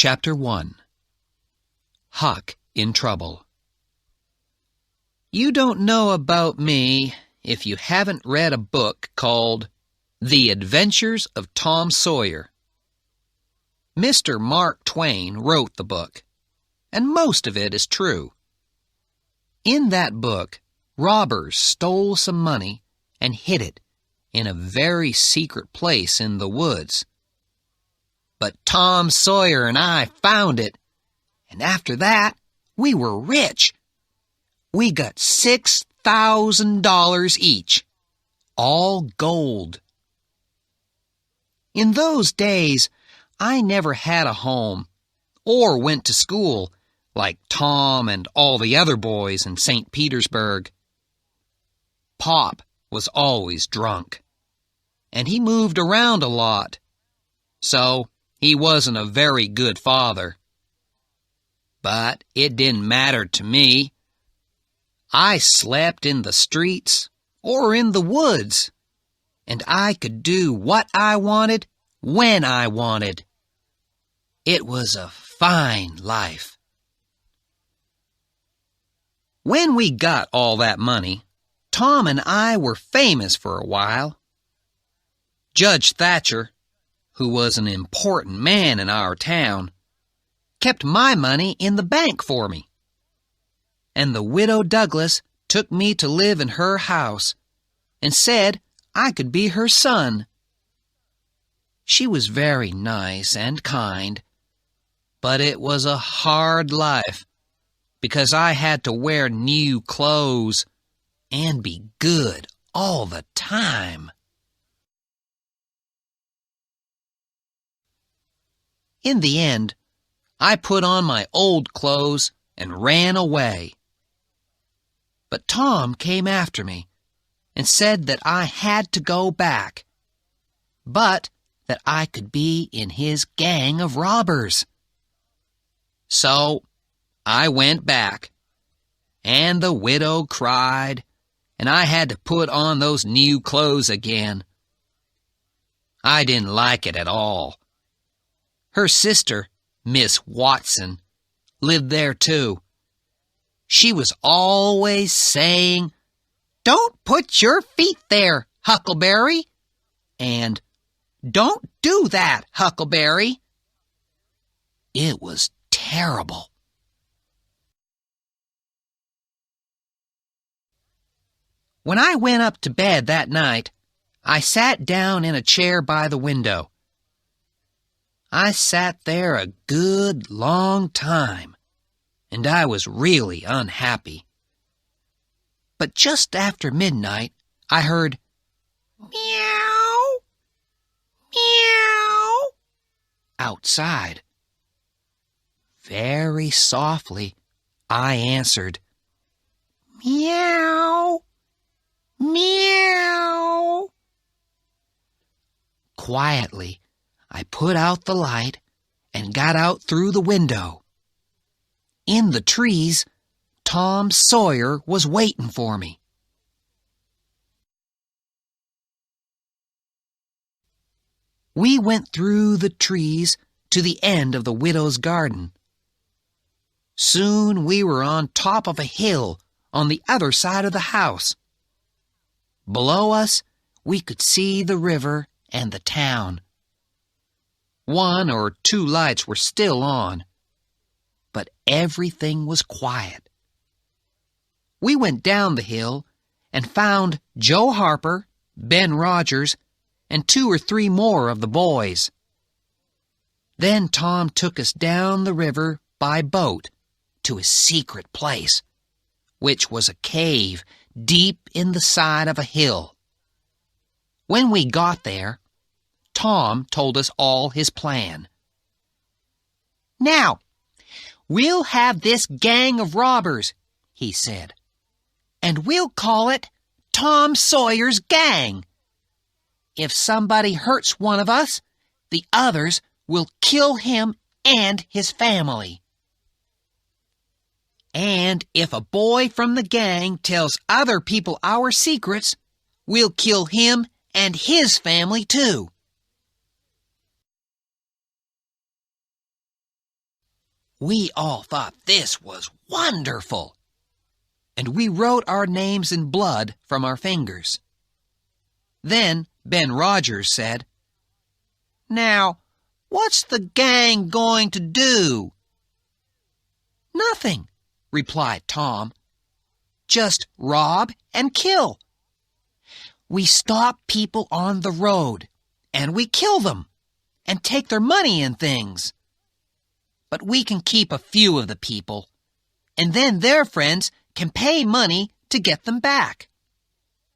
Chapter 1. Huck in Trouble. You don't know about me if you haven't read a book called The Adventures of Tom Sawyer. Mr. Mark Twain wrote the book, and most of it is true. In that book, robbers stole some money and hid it in a very secret place in the woods. But Tom Sawyer and I found it, and after that, we were rich. We got $6,000 each, all gold. In those days, I never had a home or went to school like Tom and all the other boys in St. Petersburg. Pop was always drunk, and he moved around a lot, so he wasn't a very good father. But it didn't matter to me. I slept in the streets or in the woods, and I could do what I wanted when I wanted. It was a fine life. When we got all that money, Tom and I were famous for a while. Judge Thatcher, who was an important man in our town, kept my money in the bank for me. And the widow Douglas took me to live in her house and said I could be her son. She was very nice and kind, but it was a hard life because I had to wear new clothes and be good all the time. In the end, I put on my old clothes and ran away. But Tom came after me and said that I had to go back, but that I could be in his gang of robbers. So I went back, and the widow cried, and I had to put on those new clothes again. I didn't like it at all. Her sister, Miss Watson, lived there too. She was always saying, "Don't put your feet there, Huckleberry," and "Don't do that, Huckleberry." It was terrible. When I went up to bed that night, I sat down in a chair by the window. I sat there a good long time, and I was really unhappy. But just after midnight, I heard meow, meow outside. Very softly, I answered, meow, meow. Quietly, I put out the light and got out through the window. In the trees, Tom Sawyer was waiting for me. We went through the trees to the end of the widow's garden. Soon we were on top of a hill on the other side of the house. Below us, we could see the river and the town. 1 or 2 lights were still on, but everything was quiet. We went down the hill and found Joe Harper, Ben Rogers, and 2 or 3 more of the boys. Then Tom took us down the river by boat to a secret place, which was a cave deep in the side of a hill. When we got there, Tom told us all his plan. "Now, we'll have this gang of robbers," he said, "and we'll call it Tom Sawyer's Gang. If somebody hurts one of us, the others will kill him and his family. And if a boy from the gang tells other people our secrets, we'll kill him and his family too." We all thought this was wonderful, and we wrote our names in blood from our fingers. Then Ben Rogers said, "Now, what's the gang going to do?" "Nothing," replied Tom. "Just rob and kill. We stop people on the road, and we kill them, and take their money and things. But we can keep a few of the people, and then their friends can pay money to get them back.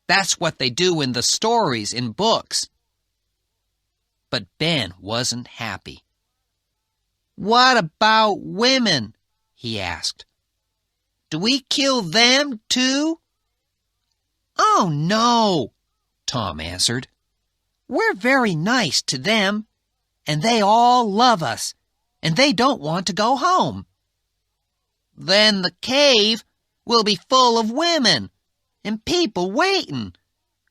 That's what they do in the stories in books." But Ben wasn't happy. "What about women?" he asked. "Do we kill them too?" "Oh, no," Tom answered. "We're very nice to them, and they all love us, and they don't want to go home." "Then the cave will be full of women and people waiting,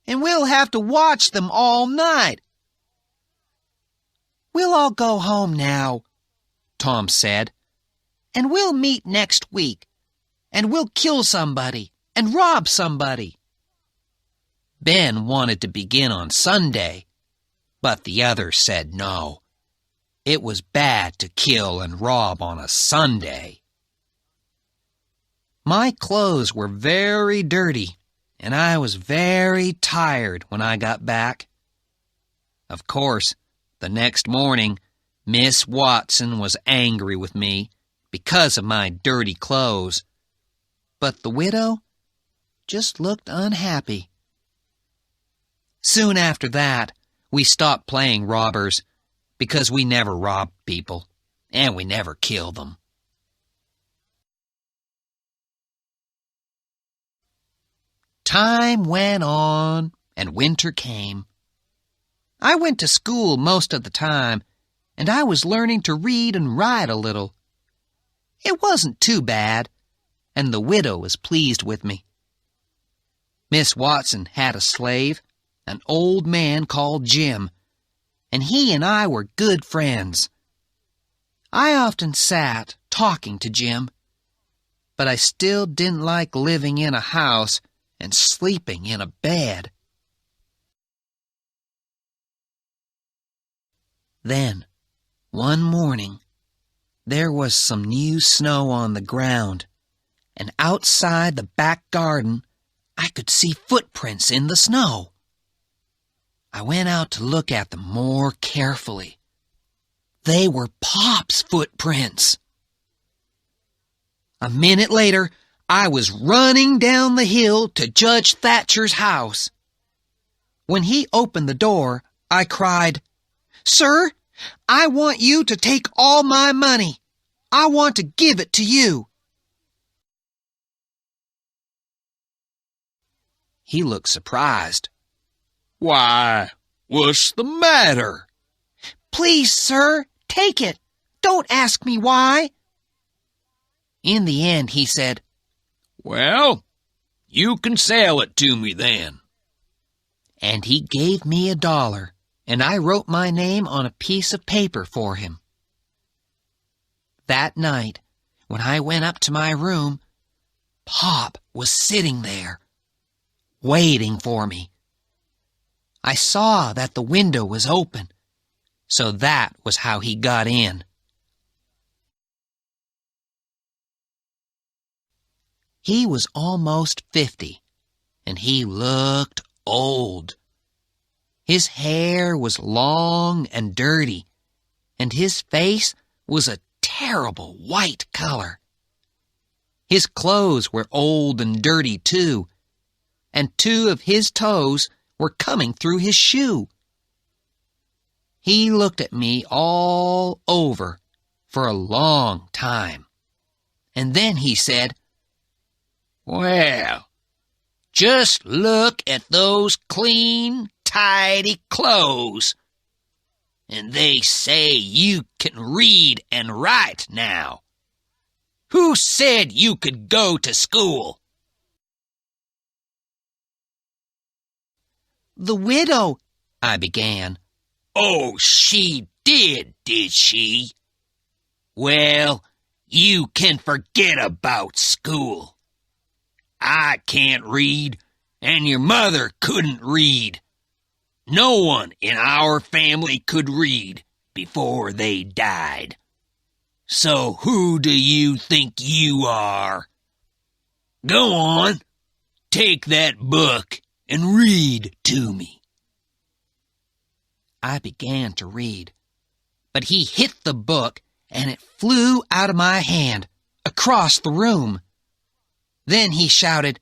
and we'll have to watch them all night." "We'll all go home now," Tom said, "and we'll meet next week, and we'll kill somebody and rob somebody." Ben wanted to begin on Sunday, but the others said no. It was bad to kill and rob on a Sunday. My clothes were very dirty, and I was very tired when I got back. Of course, the next morning, Miss Watson was angry with me because of my dirty clothes, but the widow just looked unhappy. Soon after that, we stopped playing robbers because we never robbed people, and we never killed them. Time went on, and winter came. I went to school most of the time, and I was learning to read and write a little. It wasn't too bad, and the widow was pleased with me. Miss Watson had a slave, an old man called Jim, and he and I were good friends. I often sat talking to Jim, but I still didn't like living in a house and sleeping in a bed. Then, one morning, there was some new snow on the ground, and outside the back garden, I could see footprints in the snow. I went out to look at them more carefully. They were Pop's footprints. A minute later, I was running down the hill to Judge Thatcher's house. When he opened the door, I cried, "Sir, I want you to take all my money. I want to give it to you." He looked surprised. "Why, what's the matter?" "Please, sir, take it. Don't ask me why." In the end, he said, "Well, you can sell it to me then." And he gave me $1, and I wrote my name on a piece of paper for him. That night, when I went up to my room, Pop was sitting there, waiting for me. I saw that the window was open, so that was how he got in. He was almost 50, and he looked old. His hair was long and dirty, and his face was a terrible white color. His clothes were old and dirty too, and 2 of his toes were coming through his shoe. He looked at me all over for a long time, and then he said, "Well, just look at those clean, tidy clothes. And they say you can read and write now. Who said you could go to school?" "The widow," I began. "Oh, she did she? Well, You can forget about school. I can't read, and your mother couldn't read. No one in our family could read before they died. So who do you think you are? Go on, take that book and read to me. I began to read, but he hit the book and it flew out of my hand across the room. Then he shouted,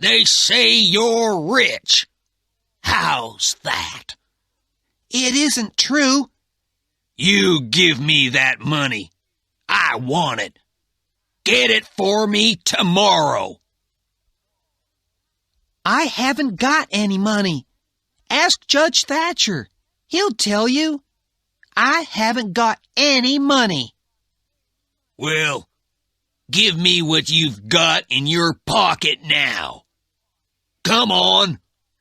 They say you're rich. How's that? It isn't true. You give me that money. I want it. Get it for me tomorrow. I haven't got any money. Ask Judge Thatcher. He'll tell you. I haven't got any money. Well, give me what you've got in your pocket now. Come on,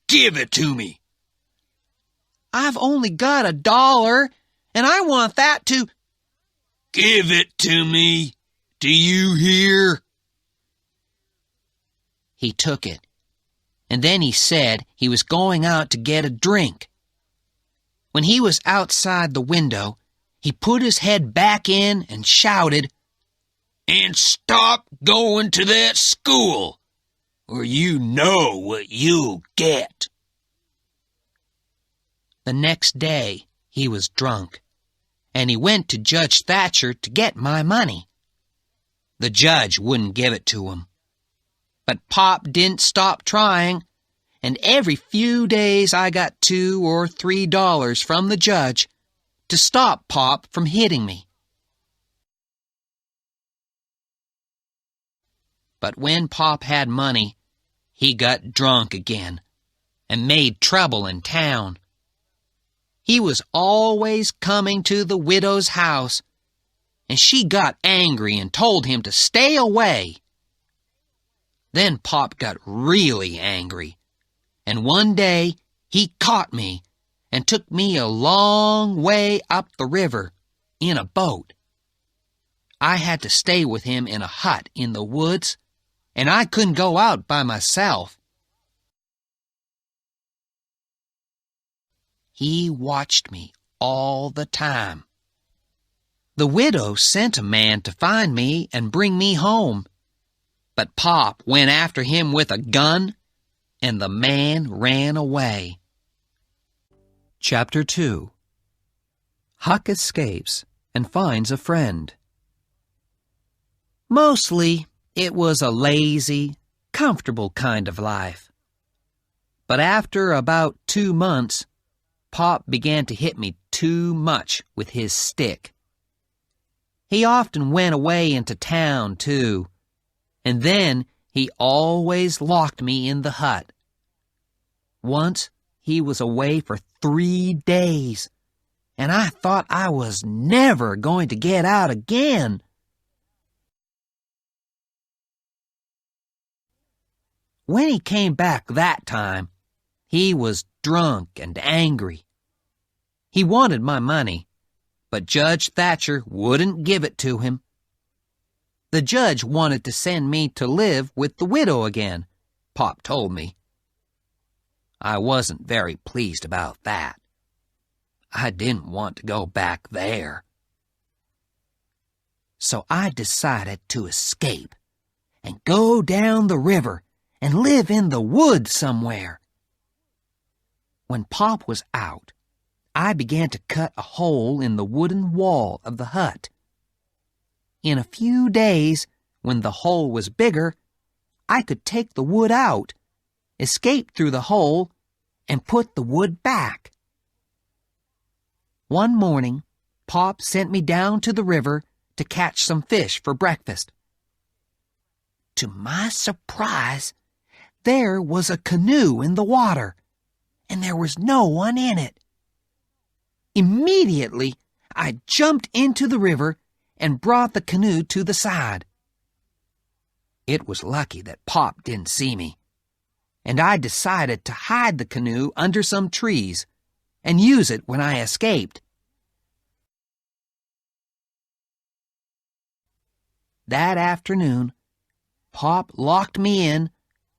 give it to me. I've only got $1, and I want that to... Give it to me. Do you hear? He took it, and then he said he was going out to get a drink. When he was outside the window, he put his head back in and shouted, And stop going to that school, or you know what you'll get. The next day, he was drunk, and he went to Judge Thatcher to get my money. The judge wouldn't give it to him. But Pop didn't stop trying, and every few days I got $2 or $3 from the judge to stop Pop from hitting me. But when Pop had money, he got drunk again and made trouble in town. He was always coming to the widow's house, and she got angry and told him to stay away. Then Pop got really angry, and one day he caught me and took me a long way up the river in a boat. I had to stay with him in a hut in the woods, and I couldn't go out by myself. He watched me all the time. The widow sent a man to find me and bring me home, but Pop went after him with a gun, and the man ran away. Chapter 2. Huck escapes and finds a friend. Mostly, it was a lazy, comfortable kind of life. But after about 2 months, Pop began to hit me too much with his stick. He often went away into town, too, and then he always locked me in the hut. Once he was away for 3 days, and I thought I was never going to get out again. When he came back that time, he was drunk and angry. He wanted my money, but Judge Thatcher wouldn't give it to him. The judge wanted to send me to live with the widow again, Pop told me. I wasn't very pleased about that. I didn't want to go back there. So I decided to escape and go down the river and live in the woods somewhere. When Pop was out, I began to cut a hole in the wooden wall of the hut. In a few days, when the hole was bigger, I could take the wood out, escape through the hole, and put the wood back. One morning, Pop sent me down to the river to catch some fish for breakfast. To my surprise, there was a canoe in the water, and there was no one in it. Immediately, I jumped into the river and brought the canoe to the side. It was lucky that Pop didn't see me, and I decided to hide the canoe under some trees and use it when I escaped. That afternoon, Pop locked me in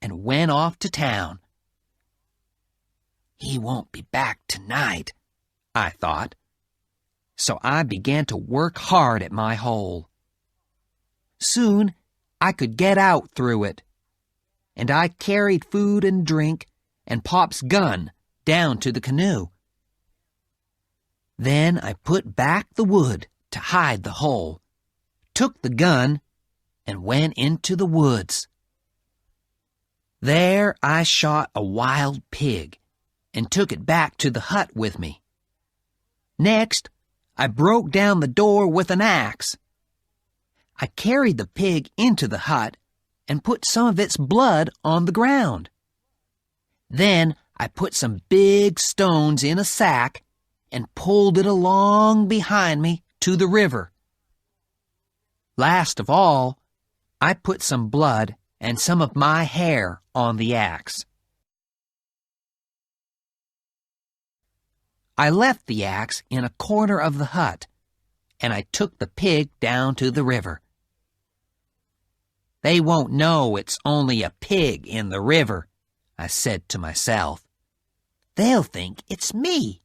and went off to town. He won't be back tonight, I thought. So I began to work hard at my hole. Soon I could get out through it, and I carried food and drink and Pop's gun down to the canoe. Then I put back the wood to hide the hole, took the gun, and went into the woods. There I shot a wild pig and took it back to the hut with me. Next, I broke down the door with an axe. I carried the pig into the hut and put some of its blood on the ground. Then I put some big stones in a sack and pulled it along behind me to the river. Last of all, I put some blood and some of my hair on the axe. I left the axe in a corner of the hut, and I took the pig down to the river. They won't know it's only a pig in the river, I said to myself. They'll think it's me.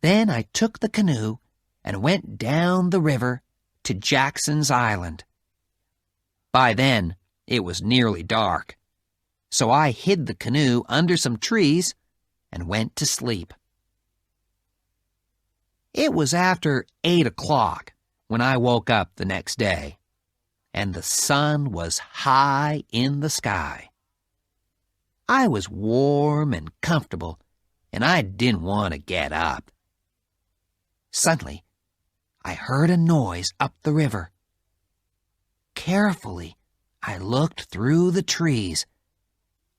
Then I took the canoe and went down the river to Jackson's Island. By then, it was nearly dark, so I hid the canoe under some trees and went to sleep. It was after 8 o'clock when I woke up the next day, and the sun was high in the sky. I was warm and comfortable, and I didn't want to get up. Suddenly, I heard a noise up the river. Carefully, I looked through the trees,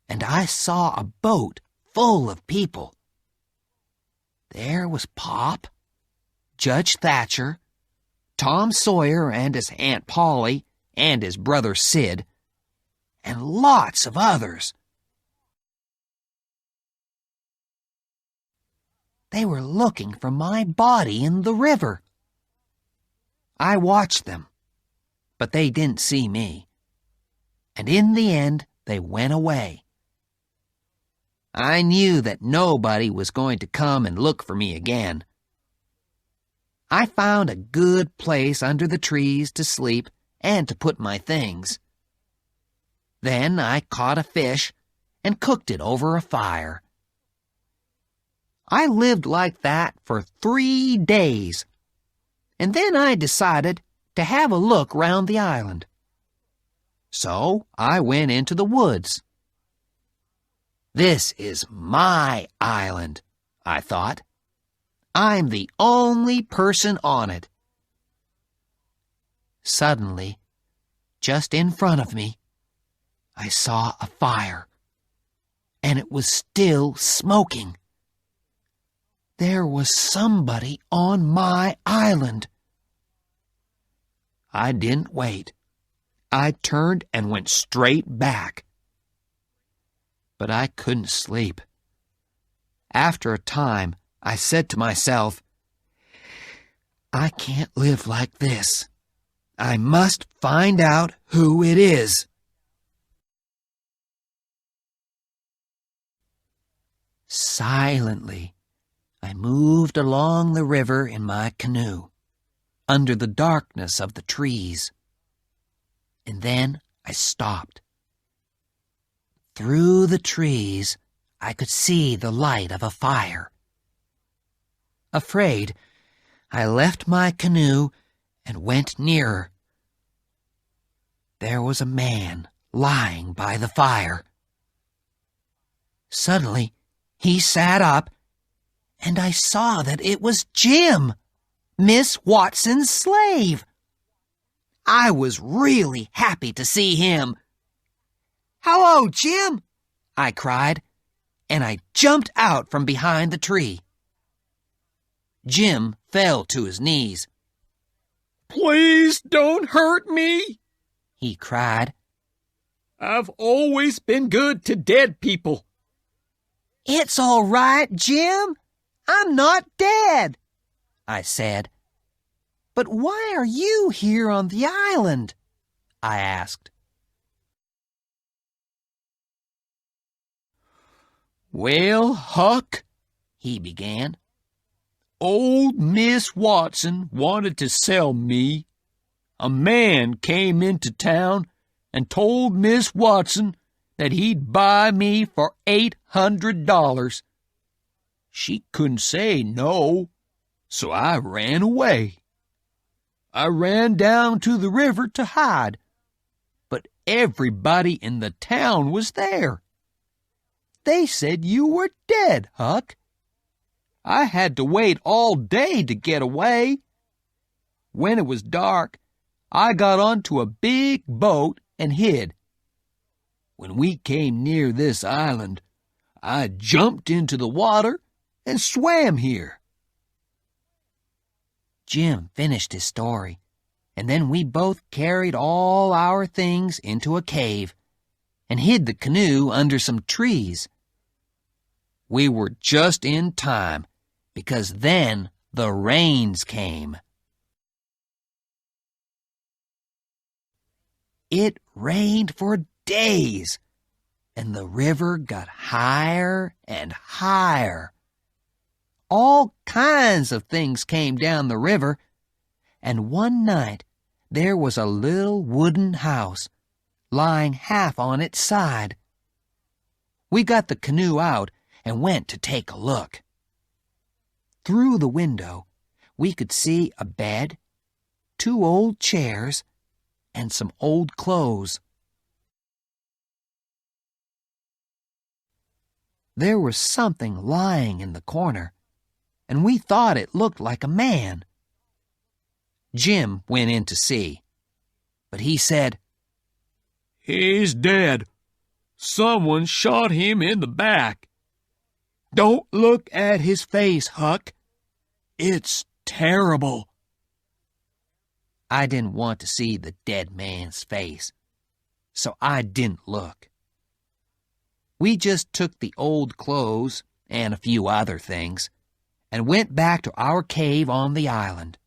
and I saw a boat full of people. There was Pop, Judge Thatcher, Tom Sawyer and his Aunt Polly and his brother Sid, and lots of others. They were looking for my body in the river. I watched them, but they didn't see me, and in the end they went away. I knew that nobody was going to come and look for me again. I found a good place under the trees to sleep and to put my things. Then I caught a fish and cooked it over a fire. I lived like that for 3 days, and then I decided to have a look round the island. So I went into the woods. This is my island, I thought. I'm the only person on it. Suddenly, just in front of me, I saw a fire, and it was still smoking. There was somebody on my island. I didn't wait. I turned and went straight back. But I couldn't sleep. After a time, I said to myself, I can't live like this. I must find out who it is. Silently, I moved along the river in my canoe, under the darkness of the trees. And then I stopped. Through the trees, I could see the light of a fire. Afraid, I left my canoe and went nearer. There was a man lying by the fire. Suddenly, he sat up, and I saw that it was Jim, Miss Watson's slave. I was really happy to see him. "Hello, Jim!" I cried, and I jumped out from behind the tree. Jim fell to his knees. "Please don't hurt me," he cried. "I've always been good to dead people." "It's all right, Jim. I'm not dead," I said. But why are you here on the island? I asked. Well, Huck, he began, old Miss Watson wanted to sell me. A man came into town and told Miss Watson that he'd buy me for $800. She couldn't say no, so I ran away. I ran down to the river to hide, but everybody in the town was there. They said you were dead, Huck. I had to wait all day to get away. When it was dark, I got onto a big boat and hid. When we came near this island, I jumped into the water and swam here. Jim finished his story, and then we both carried all our things into a cave and hid the canoe under some trees. We were just in time, because then the rains came. It rained for days, and the river got higher and higher. All kinds of things came down the river, and one night there was a little wooden house lying half on its side. We got the canoe out and went to take a look. Through the window, we could see a bed, 2 old chairs, and some old clothes. There was something lying in the corner, and we thought it looked like a man. Jim went in to see, but he said, He's dead. Someone shot him in the back. Don't look at his face, Huck. It's terrible. I didn't want to see the dead man's face, so I didn't look. We just took the old clothes and a few other things and went back to our cave on the island.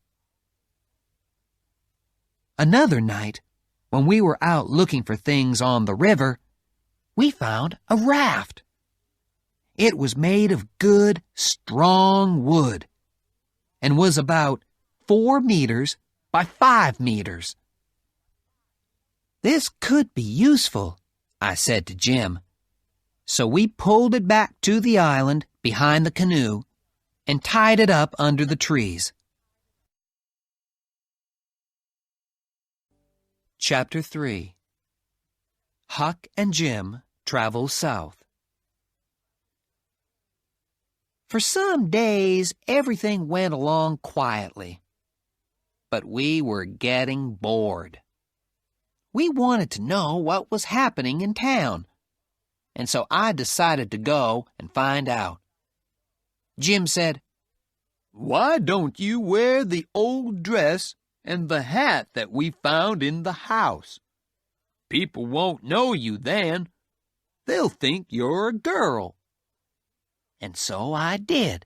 Another night, when we were out looking for things on the river, we found a raft. It was made of good, strong wood and was about 4 meters by 5 meters. This could be useful, I said to Jim. So we pulled it back to the island behind the canoe and tied it up under the trees. Chapter 3. Huck and Jim Travel South. For some days, everything went along quietly. But we were getting bored. We wanted to know what was happening in town, and so I decided to go and find out. Jim said, Why don't you wear the old dress and the hat that we found in the house? People won't know you then. They'll think you're a girl. And so I did.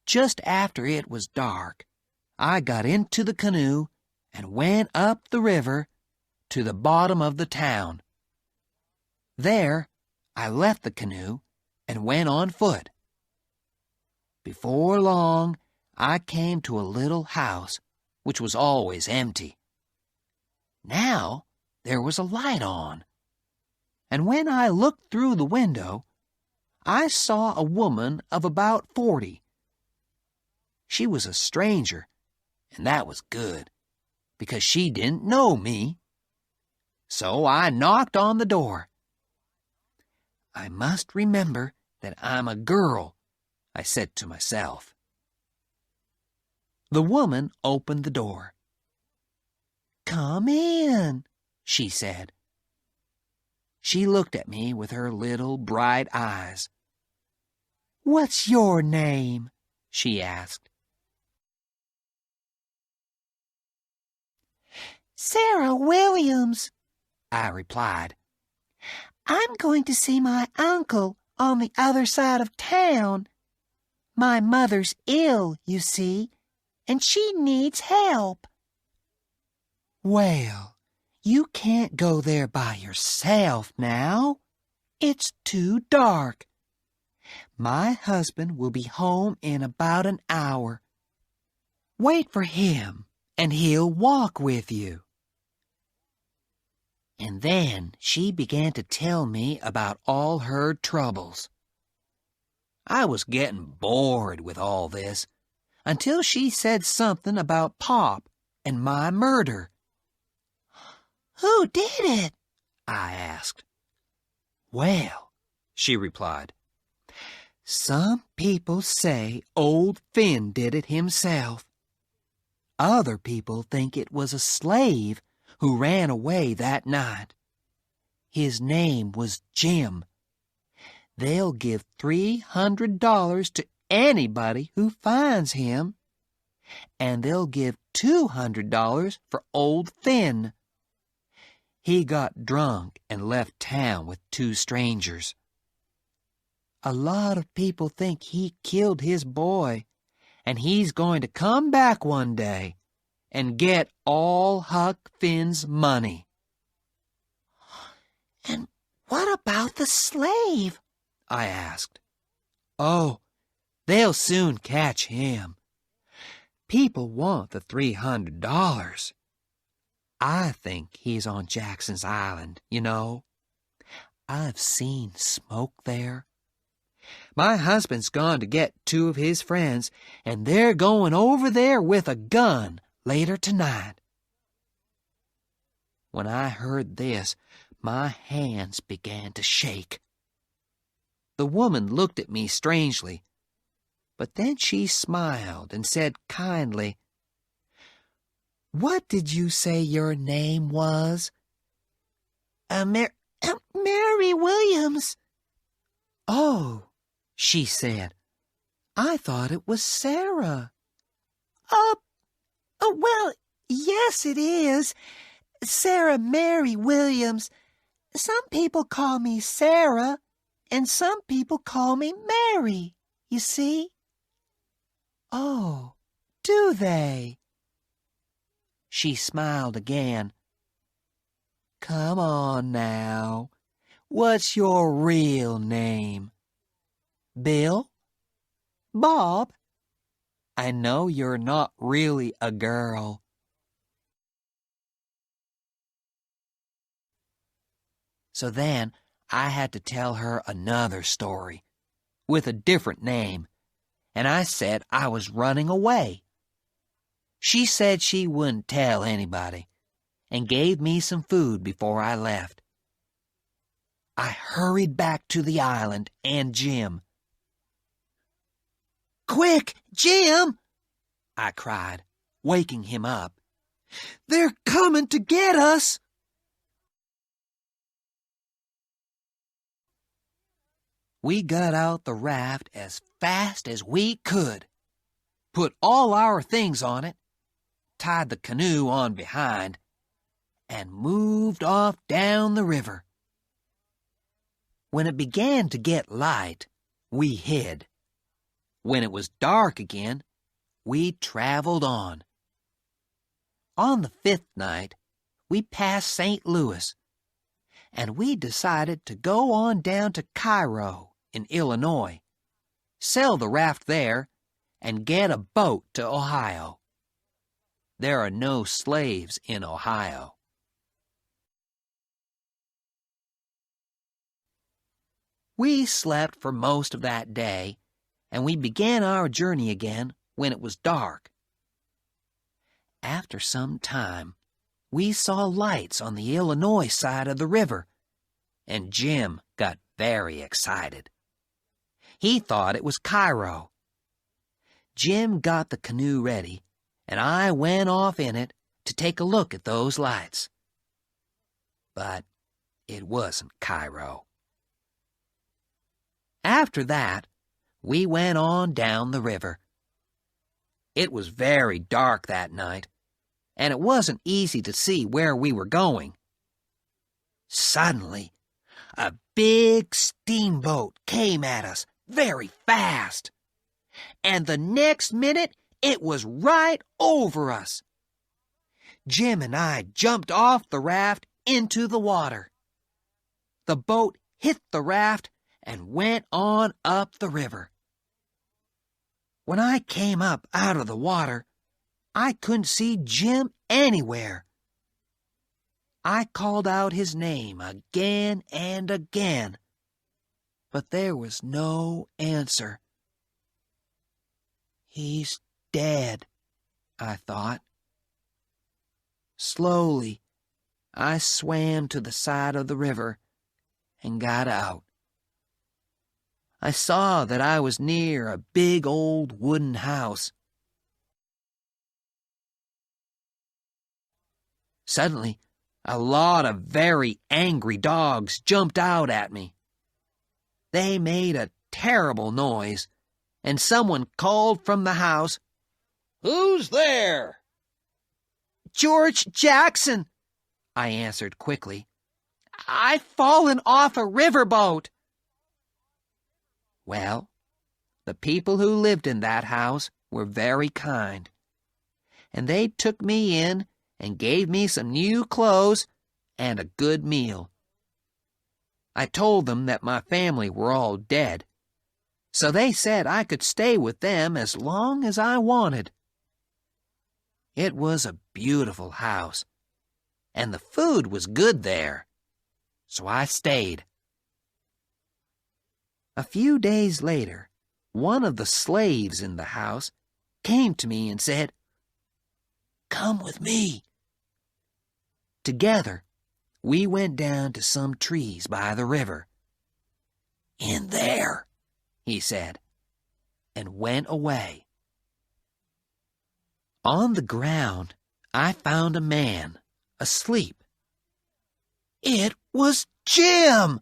Just after it was dark, I got into the canoe and went up the river to the bottom of the town. There, I left the canoe and went on foot. Before long, I came to a little house, which was always empty. Now, there was a light on, and when I looked through the window, I saw a woman of about 40. She was a stranger, and that was good, because she didn't know me. So I knocked on the door. I must remember that I'm a girl, I said to myself. The woman opened the door. Come in, she said. She looked at me with her little bright eyes. What's your name? She asked. Sarah Williams, I replied. I'm going to see my uncle on the other side of town. My mother's ill, you see, and she needs help. Well, you can't go there by yourself now. It's too dark. My husband will be home in about an hour. Wait for him, and he'll walk with you. And then she began to tell me about all her troubles. I was getting bored with all this until she said something about Pop and my murder. Who did it? I asked. Well, she replied, some people say old Finn did it himself. Other people think it was a slave who ran away that night. His name was Jim. They'll give $300 to anybody who finds him, and they'll give $200 for old Finn. He got drunk and left town with 2 strangers. A lot of people think he killed his boy, and he's going to come back one day and get all Huck Finn's money. And what about the slave? I asked. Oh, they'll soon catch him. People want the $300. I think he's on Jackson's Island, you know. I've seen smoke there. My husband's gone to get 2 of his friends, and they're going over there with a gun later tonight. When I heard this, my hands began to shake. The woman looked at me strangely, but then she smiled and said kindly, What did you say your name was? Mary Williams. Oh, she said, I thought it was Sarah. Well, yes it is. Sarah Mary Williams. Some people call me Sarah, and some people call me Mary, you see. Oh, do they? She smiled again. Come on now. What's your real name? Bill? Bob? I know you're not really a girl. So then I had to tell her another story, with a different name, and I said I was running away. She said she wouldn't tell anybody, and gave me some food before I left. I hurried back to the island and Jim. Quick, Jim! I cried, waking him up. They're coming to get us! We got out the raft as fast as we could, put all our things on it, tied the canoe on behind, and moved off down the river. When it began to get light, we hid. When it was dark again, we traveled on. On the 5th night, we passed St. Louis, and we decided to go on down to Cairo in Illinois, sell the raft there, and get a boat to Ohio. There are no slaves in Ohio. We slept for most of that day, and we began our journey again when it was dark. After some time, we saw lights on the Illinois side of the river, and Jim got very excited. He thought it was Cairo. Jim got the canoe ready, and I went off in it to take a look at those lights. But it wasn't Cairo. After that, we went on down the river. It was very dark that night, and it wasn't easy to see where we were going. Suddenly, a big steamboat came at us very fast. and the next minute it was right over us. Jim and I jumped off the raft into the water. The boat hit the raft and went on up the river. When I came up out of the water, I couldn't see Jim anywhere. I called out his name again and again, but there was no answer. He's dead, I thought. Slowly, I swam to the side of the river and got out. I saw that I was near a big old wooden house. Suddenly, a lot of very angry dogs jumped out at me. They made a terrible noise, and someone called from the house, "Who's there?" "George Jackson," I answered quickly. "I've fallen off a riverboat." Well, the people who lived in that house were very kind, and they took me in and gave me some new clothes and a good meal. I told them that my family were all dead, so they said I could stay with them as long as I wanted. It was a beautiful house, and the food was good there, so I stayed. A few days later, one of the slaves in the house came to me and said, "Come with me." Together, we went down to some trees by the river. "In there," he said, and went away. On the ground, I found a man asleep. It was Jim!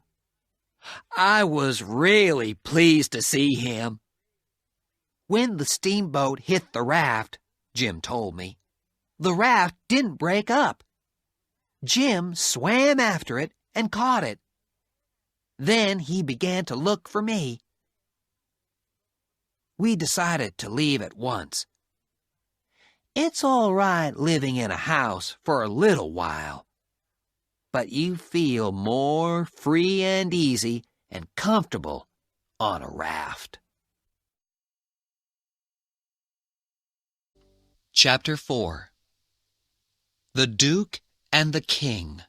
I was really pleased to see him. When the steamboat hit the raft, Jim told me, the raft didn't break up. Jim swam after it and caught it. Then he began to look for me. We decided to leave at once. It's all right living in a house for a little while, but you feel more free and easy and comfortable on a raft. Chapter 4. The Duke and the King.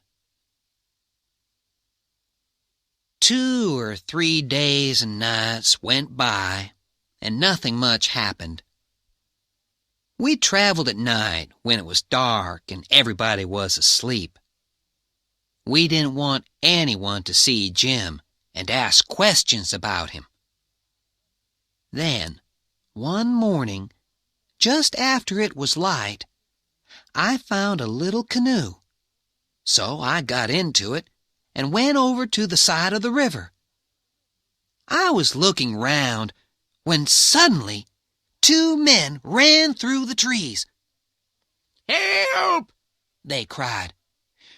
2 or 3 days and nights went by, and nothing much happened. We traveled at night when it was dark and everybody was asleep. We didn't want anyone to see Jim and ask questions about him. Then, one morning, just after it was light, I found a little canoe. So I got into it and went over to the side of the river. I was looking round when suddenly 2 men ran through the trees. "Help!" they cried.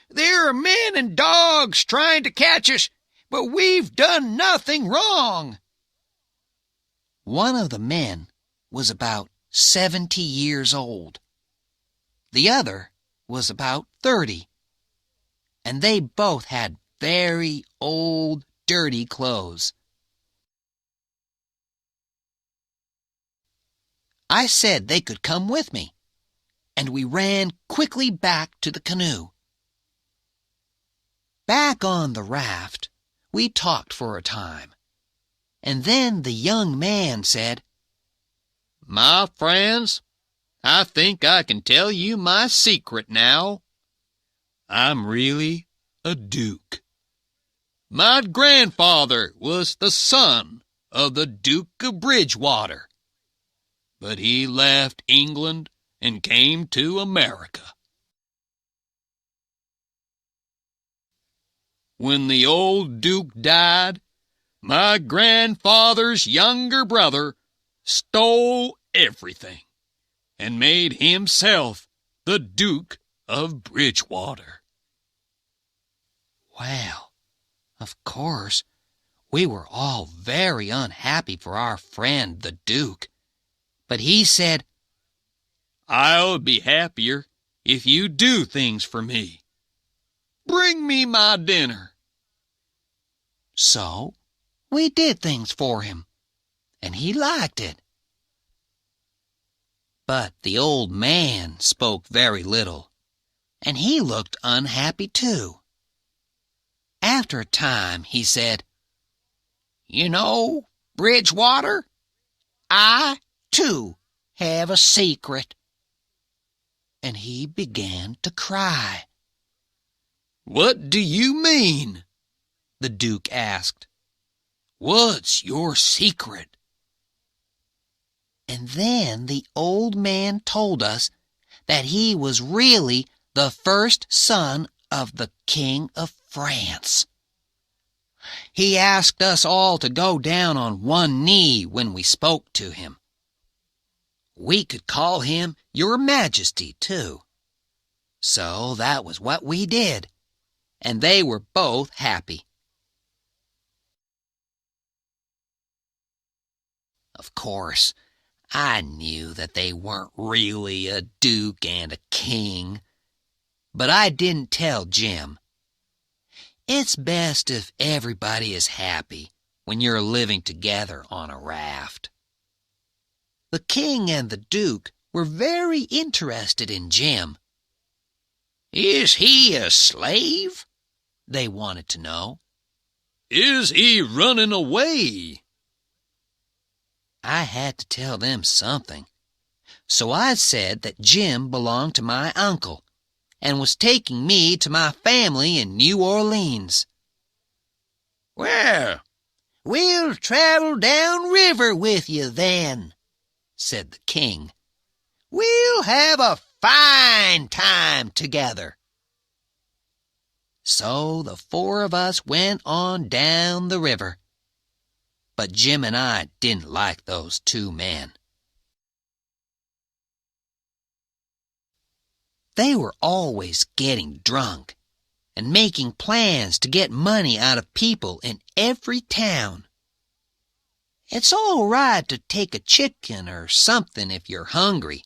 "There are men and dogs trying to catch us, but we've done nothing wrong." One of the men was about 70 years old. The other was about 30, and they both had very old, dirty clothes. I said they could come with me, and we ran quickly back to the canoe. Back on the raft, we talked for a time, and then the young man said, "My friends, I think I can tell you my secret now. I'm really a duke. My grandfather was the son of the Duke of Bridgewater, but he left England and came to America. When the old Duke died, my grandfather's younger brother stole everything and made himself the Duke of Bridgewater." Well, of course, we were all very unhappy for our friend the Duke. But he said, I'll be happier if you do things for me. Bring me my dinner. So we did things for him, and he liked it. But the old man spoke very little, and he looked unhappy too. After a time, he said, You know, Bridgewater, I, too, have a secret. And he began to cry. What do you mean? The Duke asked. What's your secret? And then the old man told us that he was really the first son of the King of France. He asked us all to go down on one knee when we spoke to him. We could call him Your Majesty, too. So that was what we did, and they were both happy. Of course, I knew that they weren't really a duke and a king, but I didn't tell Jim. It's best if everybody is happy when you're living together on a raft. The king and the duke were very interested in Jim. Is he a slave? They wanted to know. Is he running away? I had to tell them something. So I said that Jim belonged to my uncle and was taking me to my family in New Orleans. Well, we'll travel down river with you then, said the king. We'll have a fine time together. So the four of us went on down the river. But Jim and I didn't like those two men. They were always getting drunk and making plans to get money out of people in every town. It's all right to take a chicken or something if you're hungry,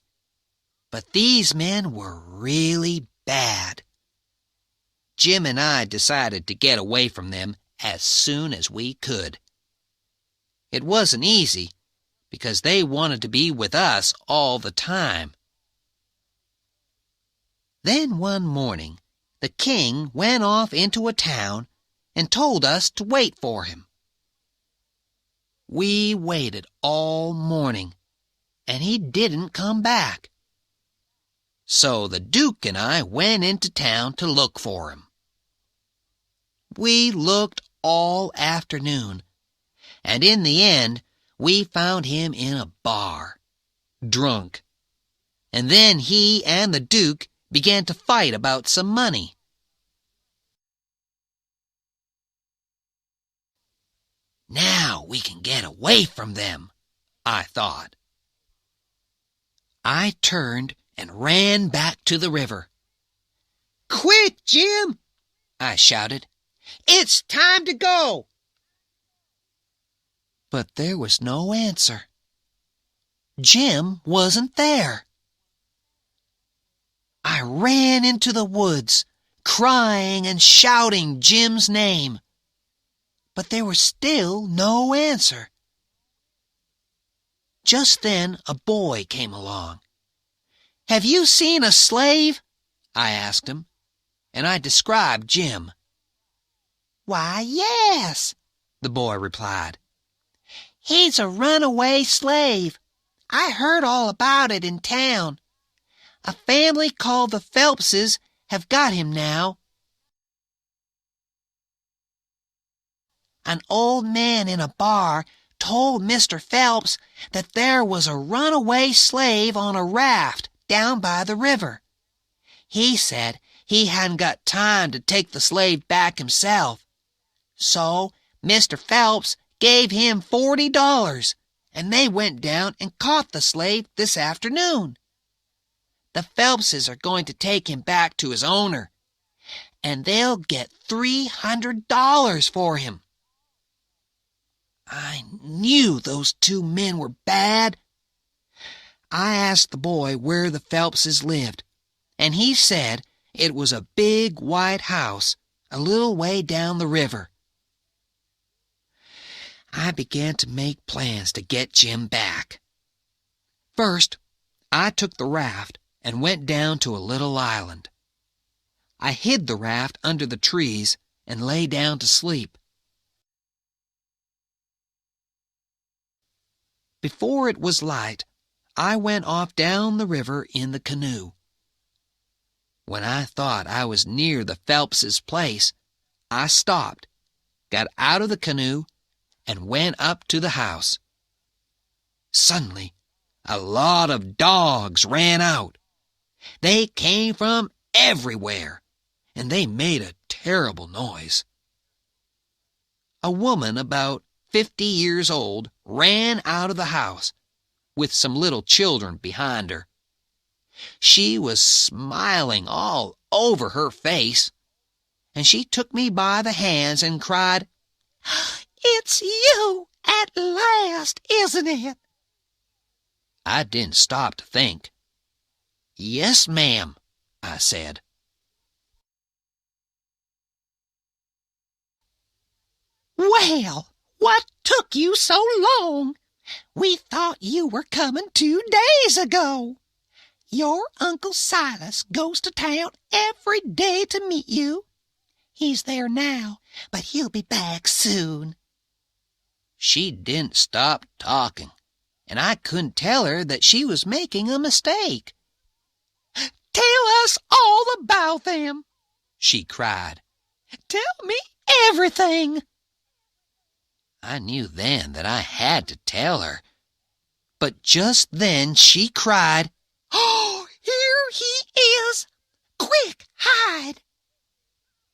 but these men were really bad. Jim and I decided to get away from them as soon as we could. It wasn't easy, because they wanted to be with us all the time. Then one morning, the king went off into a town and told us to wait for him. We waited all morning, and he didn't come back. So the Duke and I went into town to look for him. We looked all afternoon, and in the end, we found him in a bar, drunk. And then he and the Duke began to fight about some money. Now we can get away from them, I thought. I turned and ran back to the river. Quick, Jim, I shouted. It's time to go. But there was no answer. Jim wasn't there. I ran into the woods, crying and shouting Jim's name. But there was still no answer. Just then a boy came along. "Have you seen a slave?" I asked him, and I described Jim. Why, yes, the boy replied. He's a runaway slave. I heard all about it in town. A family called the Phelpses have got him now. An old man in a bar told Mr. Phelps that there was a runaway slave on a raft down by the river. He said he hadn't got time to take the slave back himself. So Mr. Phelps gave him $40, and they went down and caught the slave this afternoon. The Phelpses are going to take him back to his owner, and they'll get $300 for him. I knew those two men were bad. I asked the boy where the Phelpses lived, and he said it was a big white house a little way down the river. I began to make plans to get Jim back. First, I took the raft and went down to a little island. I hid the raft under the trees and lay down to sleep. Before it was light, I went off down the river in the canoe. When I thought I was near the Phelpses' place, I stopped, got out of the canoe, and went up to the house. Suddenly, a lot of dogs ran out. They came from everywhere, and they made a terrible noise. A woman about 50 years old ran out of the house with some little children behind her. She was smiling all over her face, and she took me by the hands and cried, "It's you at last, isn't it?" I didn't stop to think. "Yes, ma'am," I said. "Well, what took you so long? We thought you were coming 2 days ago. Your Uncle Silas goes to town every day to meet you. He's there now, but he'll be back soon." She didn't stop talking, and I couldn't tell her that she was making a mistake. "Tell us all about them," she cried. "Tell me everything." I knew then that I had to tell her, but just then she cried, "Oh, here he is! Quick, hide!"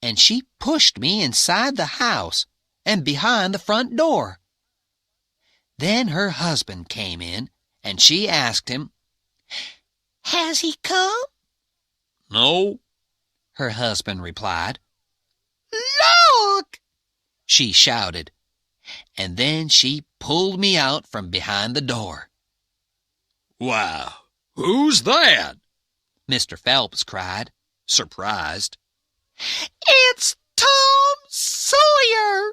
And she pushed me inside the house and behind the front door. Then her husband came in, and she asked him, "Has he come?" "No," her husband replied. "Look!" she shouted, and then she pulled me out from behind the door. "Wow, who's that?" Mr. Phelps cried, surprised. "It's Tom Sawyer!"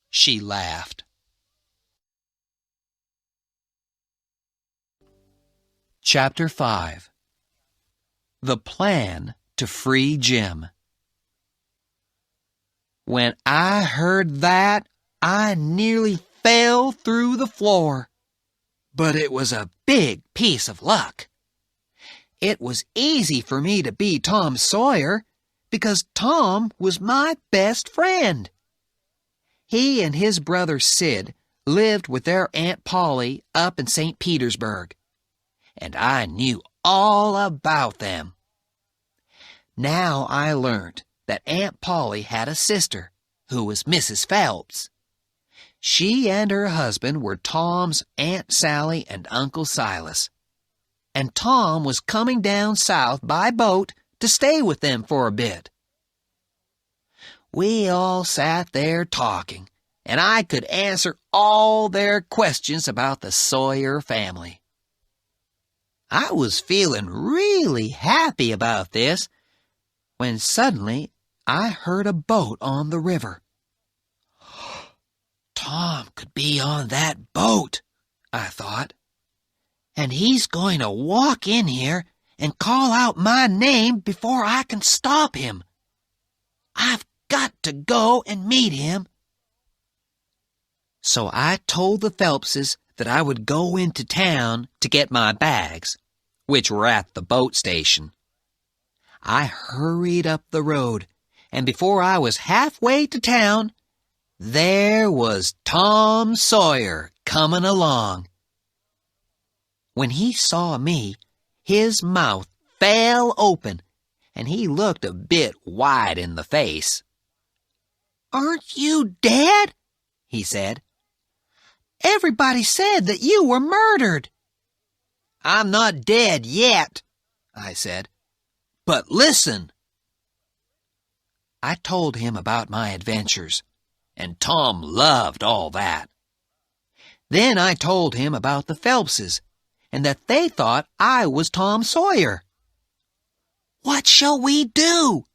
she laughed. Chapter 5. The Plan to Free Jim. When I heard that, I nearly fell through the floor. But it was a big piece of luck. It was easy for me to be Tom Sawyer because Tom was my best friend. He and his brother Sid lived with their Aunt Polly up in St. Petersburg, and I knew all about them. Now I learned that Aunt Polly had a sister who was Mrs. Phelps. She and her husband were Tom's Aunt Sally and Uncle Silas, and Tom was coming down south by boat to stay with them for a bit. We all sat there talking, and I could answer all their questions about the Sawyer family. I was feeling really happy about this when suddenly I heard a boat on the river. Tom could be on that boat, I thought, and he's going to walk in here and call out my name before I can stop him. I've got to go and meet him. So I told the Phelpses that I would go into town to get my bags, which were at the boat station. I hurried up the road, and before I was halfway to town, there was Tom Sawyer coming along. When he saw me, his mouth fell open, and he looked a bit white in the face. "Aren't you dead?" he said. "Everybody said that you were murdered." "I'm not dead yet," I said. "But listen." I told him about my adventures, and Tom loved all that. Then I told him about the Phelpses, and that they thought I was Tom Sawyer. "What shall we do?"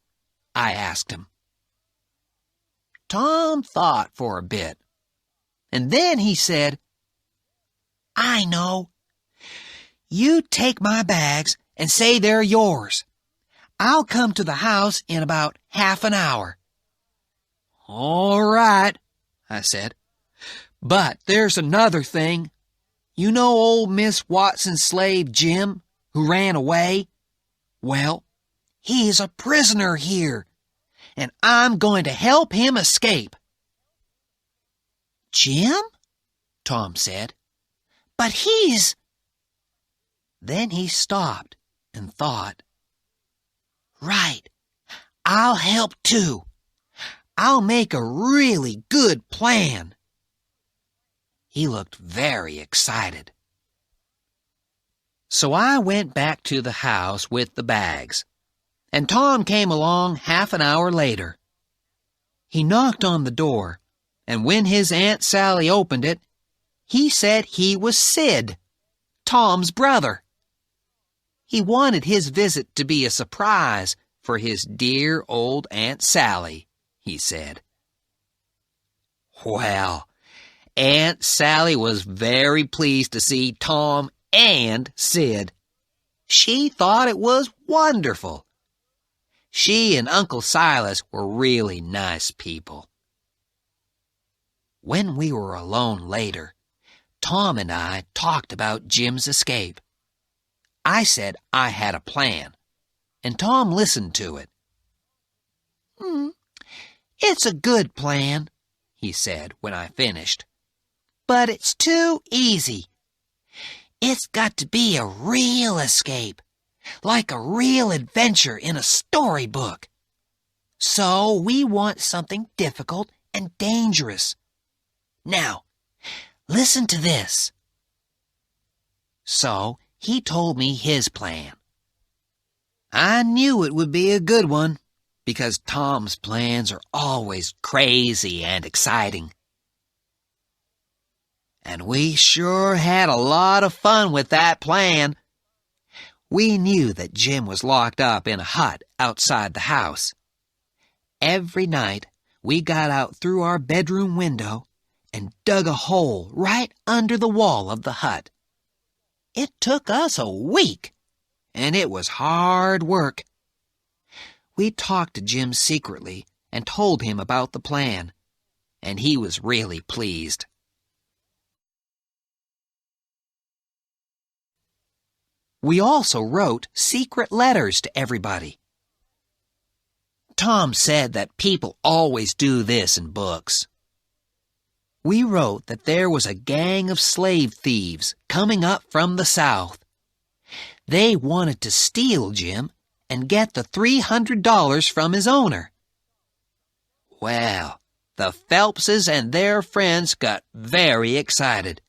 I asked him. Tom thought for a bit, and then he said, "I know. You take my bags and say they're yours. I'll come to the house in about half an hour." "All right," I said. "But there's another thing. You know old Miss Watson's slave Jim, who ran away? Well, he's a prisoner here, and I'm going to help him escape." "Jim?" Tom said. "But he's—" Then he stopped and thought. "Right, I'll help too. I'll make a really good plan." He looked very excited. So I went back to the house with the bags, and Tom came along half an hour later. He knocked on the door, and when his Aunt Sally opened it, he said he was Sid, Tom's brother. He wanted his visit to be a surprise for his dear old Aunt Sally, he said. Well, Aunt Sally was very pleased to see Tom and Sid. She thought it was wonderful. She and Uncle Silas were really nice people. When we were alone later, Tom and I talked about Jim's escape. I said I had a plan, and Tom listened to it. "It's a good plan," he said when I finished. "But it's too easy. It's got to be a real escape, like a real adventure in a storybook. So we want something difficult and dangerous. Now, listen to this." So he told me his plan. I knew it would be a good one, because Tom's plans are always crazy and exciting. And we sure had a lot of fun with that plan. We knew that Jim was locked up in a hut outside the house. Every night we got out through our bedroom window and dug a hole right under the wall of the hut. It took us a week, and it was hard work. We talked to Jim secretly and told him about the plan, and he was really pleased. We also wrote secret letters to everybody. Tom said that people always do this in books. We wrote that there was a gang of slave thieves coming up from the south. They wanted to steal Jim and get the $300 from his owner. Well, the Phelpses and their friends got very excited,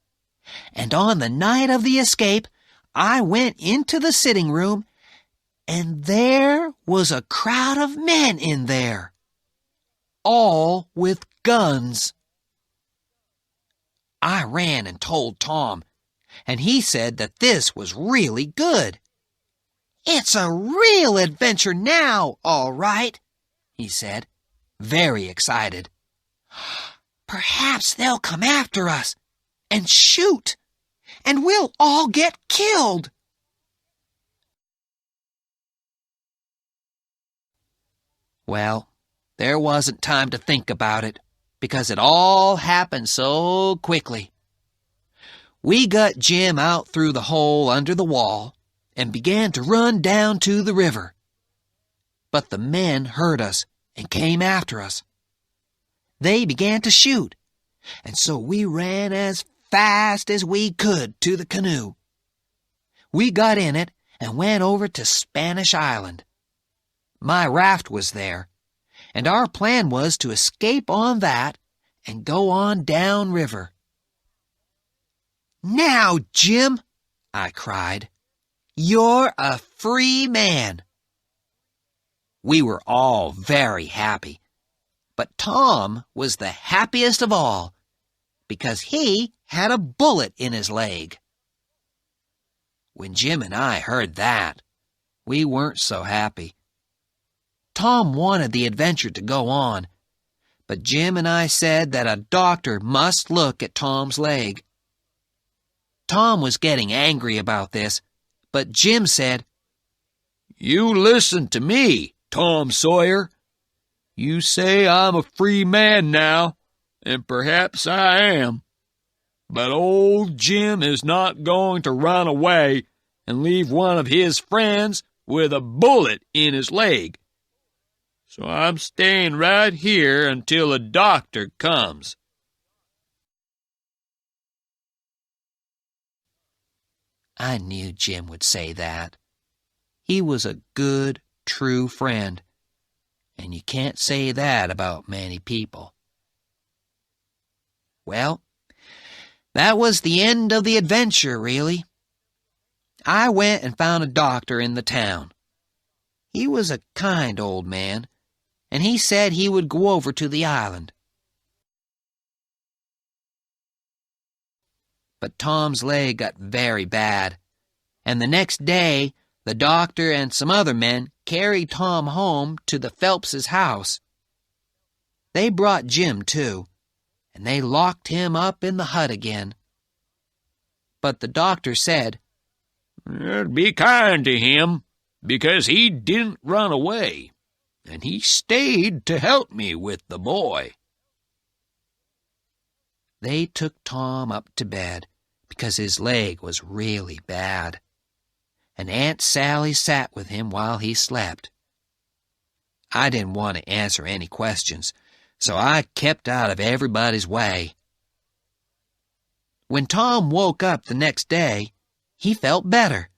and on the night of the escape, I went into the sitting room, and there was a crowd of men in there, all with guns. I ran and told Tom, and he said that this was really good. "It's a real adventure now, all right," he said, very excited. "Perhaps they'll come after us and shoot, and we'll all get killed." Well, there wasn't time to think about it, because it all happened so quickly. We got Jim out through the hole under the wall and began to run down to the river. But the men heard us and came after us. They began to shoot, and so we ran as fast as we could to the canoe. We got in it and went over to Spanish Island. My raft was there, and our plan was to escape on that and go on down river. "Now, Jim," I cried, "you're a free man." We were all very happy, but Tom was the happiest of all, because he had a bullet in his leg. When Jim and I heard that, we weren't so happy. Tom wanted the adventure to go on, but Jim and I said that a doctor must look at Tom's leg. Tom was getting angry about this, but Jim said, "You listen to me, Tom Sawyer. You say I'm a free man now, and perhaps I am. But old Jim is not going to run away and leave one of his friends with a bullet in his leg. So I'm staying right here until a doctor comes." I knew Jim would say that. He was a good, true friend, and you can't say that about many people. Well, that was the end of the adventure, really. I went and found a doctor in the town. He was a kind old man, and he said he would go over to the island. But Tom's leg got very bad, and the next day the doctor and some other men carried Tom home to the Phelpses' house. They brought Jim, too, and they locked him up in the hut again. But the doctor said, "Be kind to him, because he didn't run away, and he stayed to help me with the boy." They took Tom up to bed because his leg was really bad, and Aunt Sally sat with him while he slept. I didn't want to answer any questions, so I kept out of everybody's way. When Tom woke up the next day, he felt better.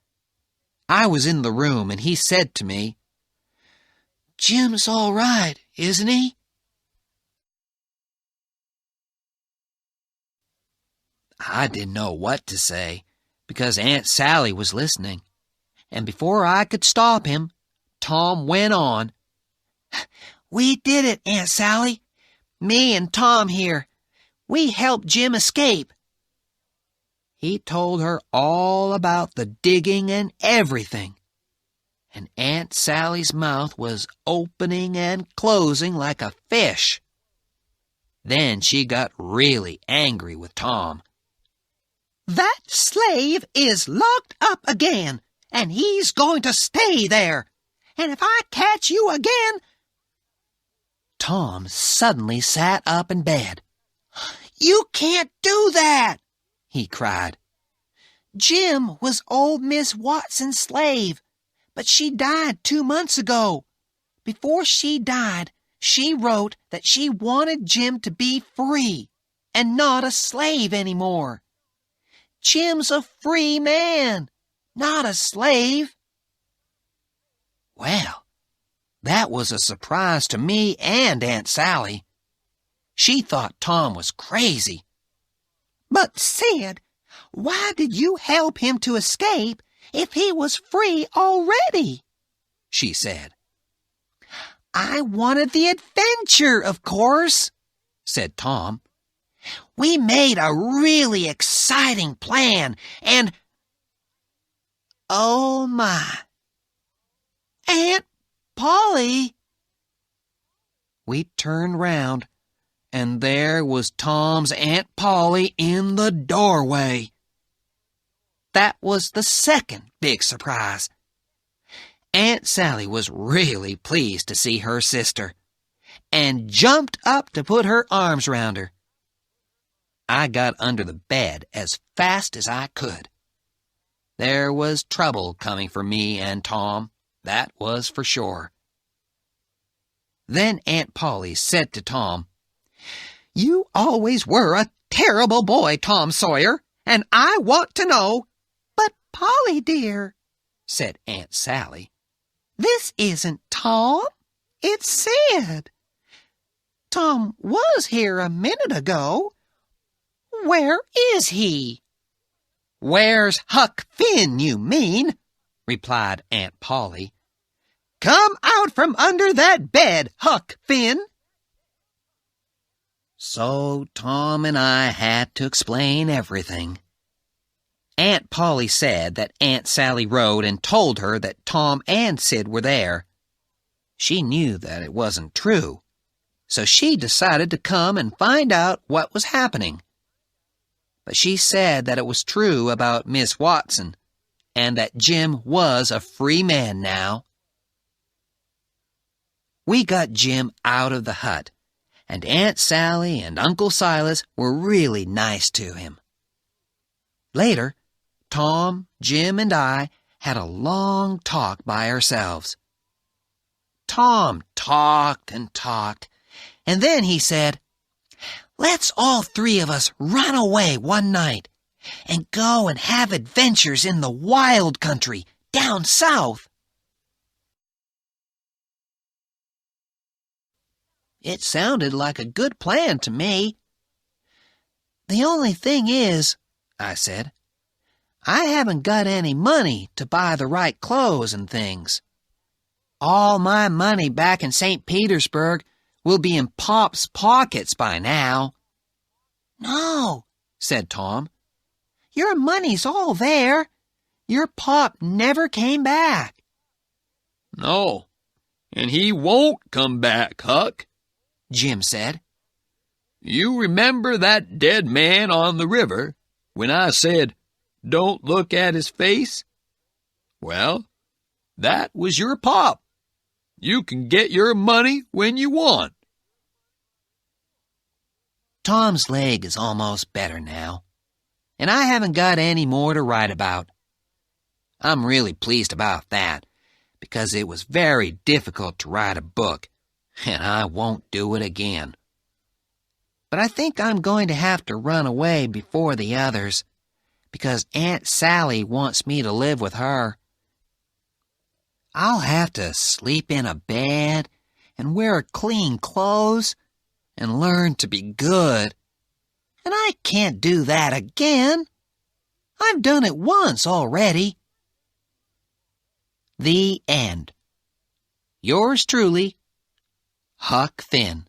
I was in the room, and he said to me, "Jim's all right, isn't he?" I didn't know what to say, because Aunt Sally was listening, and before I could stop him, Tom went on. "We did it, Aunt Sally. Me and Tom here. We helped Jim escape." He told her all about the digging and everything, and Aunt Sally's mouth was opening and closing like a fish. Then she got really angry with Tom. "That slave is locked up again, and he's going to stay there. And if I catch you again—" Tom suddenly sat up in bed. "You can't do that!" he cried. "Jim was old Miss Watson's slave, but she died 2 months ago. Before she died, she wrote that she wanted Jim to be free and not a slave anymore. Jim's a free man, not a slave." Well, that was a surprise to me and Aunt Sally. She thought Tom was crazy. "But, Sid, why did you help him to escape if he was free already?" she said. "I wanted the adventure, of course," said Tom. "We made a really exciting plan, and—" Oh, my! Aunt Polly! We turned round, and there was Tom's Aunt Polly in the doorway. That was the second big surprise. Aunt Sally was really pleased to see her sister, and jumped up to put her arms round her. I got under the bed as fast as I could. There was trouble coming for me and Tom, that was for sure. Then Aunt Polly said to Tom, "You always were a terrible boy, Tom Sawyer, and I want to know—" "But, Polly, dear," said Aunt Sally, "this isn't Tom, it's Sid. Tom was here a minute ago. Where is he?" "Where's Huck Finn, you mean?" replied Aunt Polly. "Come out from under that bed, Huck Finn." So Tom and I had to explain everything. Aunt Polly said that Aunt Sally wrote and told her that Tom and Sid were there. She knew that it wasn't true, so she decided to come and find out what was happening. But she said that it was true about Miss Watson, and that Jim was a free man now. We got Jim out of the hut, and Aunt Sally and Uncle Silas were really nice to him. Later, Tom, Jim, and I had a long talk by ourselves. Tom talked and talked, and then he said, "Let's all three of us run away one night and go and have adventures in the wild country down south." It sounded like a good plan to me. "The only thing is," I said, "I haven't got any money to buy the right clothes and things. All my money back in St. Petersburg will be in Pop's pockets by now." "No," said Tom. "Your money's all there. Your Pop never came back." "No, and he won't come back, Huck," Jim said. "You remember that dead man on the river when I said, 'Don't look at his face'? Well, that was your Pop. You can get your money when you want." Tom's leg is almost better now, and I haven't got any more to write about. I'm really pleased about that, because it was very difficult to write a book, and I won't do it again. But I think I'm going to have to run away before the others, because Aunt Sally wants me to live with her. I'll have to sleep in a bed and wear clean clothes and learn to be good. And I can't do that again. I've done it once already. The end. Yours truly, Huck Finn.